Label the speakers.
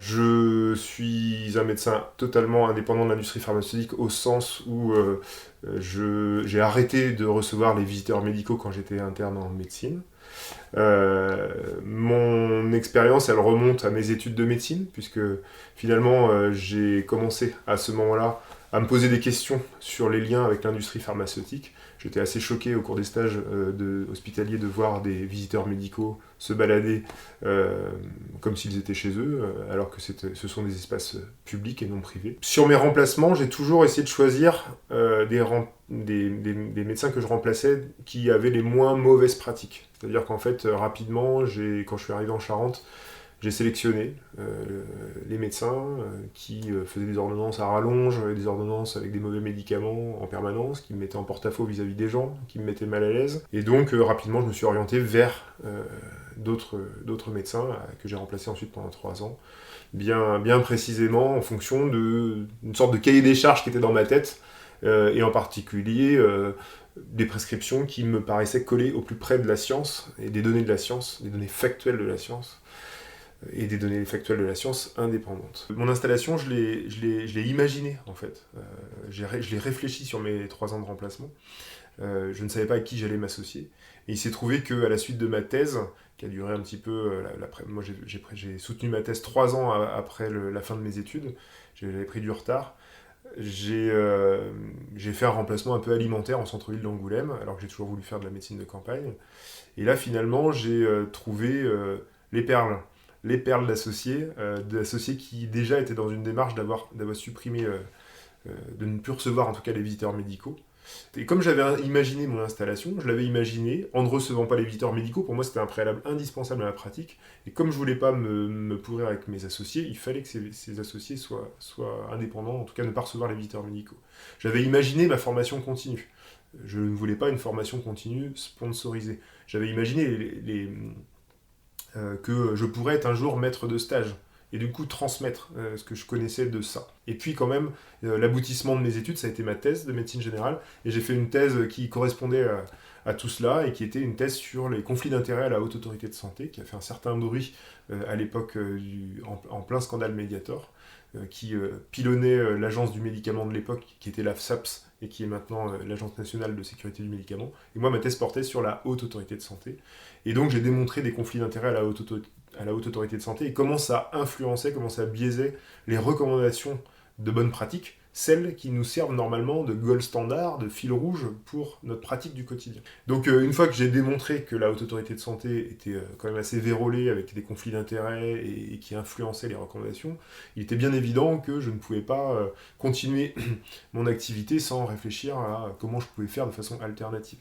Speaker 1: Je suis un médecin totalement indépendant de l'industrie pharmaceutique au sens où j'ai arrêté de recevoir les visiteurs médicaux quand j'étais interne en médecine. Mon expérience, elle remonte à mes études de médecine, puisque finalement, j'ai commencé à ce moment-là à me poser des questions sur les liens avec l'industrie pharmaceutique. J'étais assez choqué au cours des stages hospitaliers de voir des visiteurs médicaux se balader comme s'ils étaient chez eux, alors que ce sont des espaces publics et non privés. Sur mes remplacements, j'ai toujours essayé de choisir des médecins que je remplaçais qui avaient les moins mauvaises pratiques. C'est-à-dire qu'en fait, rapidement, quand je suis arrivé en Charente, j'ai sélectionné les médecins qui faisaient des ordonnances à rallonge, des ordonnances avec des mauvais médicaments en permanence, qui me mettaient en porte-à-faux vis-à-vis des gens, qui me mettaient mal à l'aise. Et donc, rapidement, je me suis orienté vers d'autres médecins que j'ai remplacés ensuite pendant 3 ans, bien précisément en fonction d'une sorte de cahier des charges qui était dans ma tête, et en particulier des prescriptions qui me paraissaient coller au plus près de la science et des données de la science, des données factuelles de la science et des données factuelles de la science indépendantes. Mon installation, je l'ai imaginée en fait. Je l'ai réfléchi sur mes 3 ans de remplacement. Je ne savais pas à qui j'allais m'associer. Et il s'est trouvé qu'à la suite de ma thèse, qui a duré un petit peu, moi j'ai soutenu ma thèse 3 ans après la fin de mes études, j'avais pris du retard. J'ai fait un remplacement un peu alimentaire en centre-ville d'Angoulême, alors que j'ai toujours voulu faire de la médecine de campagne. Et là, finalement, j'ai trouvé les perles. Les perles d'associés qui déjà étaient dans une démarche d'avoir supprimé, de ne plus recevoir en tout cas les visiteurs médicaux. Et comme j'avais imaginé mon installation, je l'avais imaginé en ne recevant pas les visiteurs médicaux. Pour moi, c'était un préalable indispensable à la pratique. Et comme je voulais pas me pourrir avec mes associés, il fallait que ces associés soient indépendants, en tout cas ne pas recevoir les visiteurs médicaux. J'avais imaginé ma formation continue. Je ne voulais pas une formation continue sponsorisée. J'avais imaginé que je pourrais être un jour maître de stage et du coup transmettre ce que je connaissais de ça. Et puis quand même, l'aboutissement de mes études, ça a été ma thèse de médecine générale, et j'ai fait une thèse qui correspondait à tout cela, et qui était une thèse sur les conflits d'intérêts à la Haute Autorité de Santé, qui a fait un certain bruit à l'époque en plein scandale Mediator, qui pilonnait l'agence du médicament de l'époque, qui était la FSAPS, et qui est maintenant l'Agence nationale de sécurité du médicament. Et moi, ma thèse portait sur la Haute Autorité de Santé. Et donc, j'ai démontré des conflits d'intérêts à la Haute Autorité de Santé, et comment ça influençait, comment ça biaisait les recommandations de bonnes pratiques, celles qui nous servent normalement de gold standard, de fil rouge pour notre pratique du quotidien. Donc une fois que j'ai démontré que la Haute Autorité de Santé était quand même assez vérolée avec des conflits d'intérêts et qui influençait les recommandations, il était bien évident que je ne pouvais pas continuer mon activité sans réfléchir à comment je pouvais faire de façon alternative.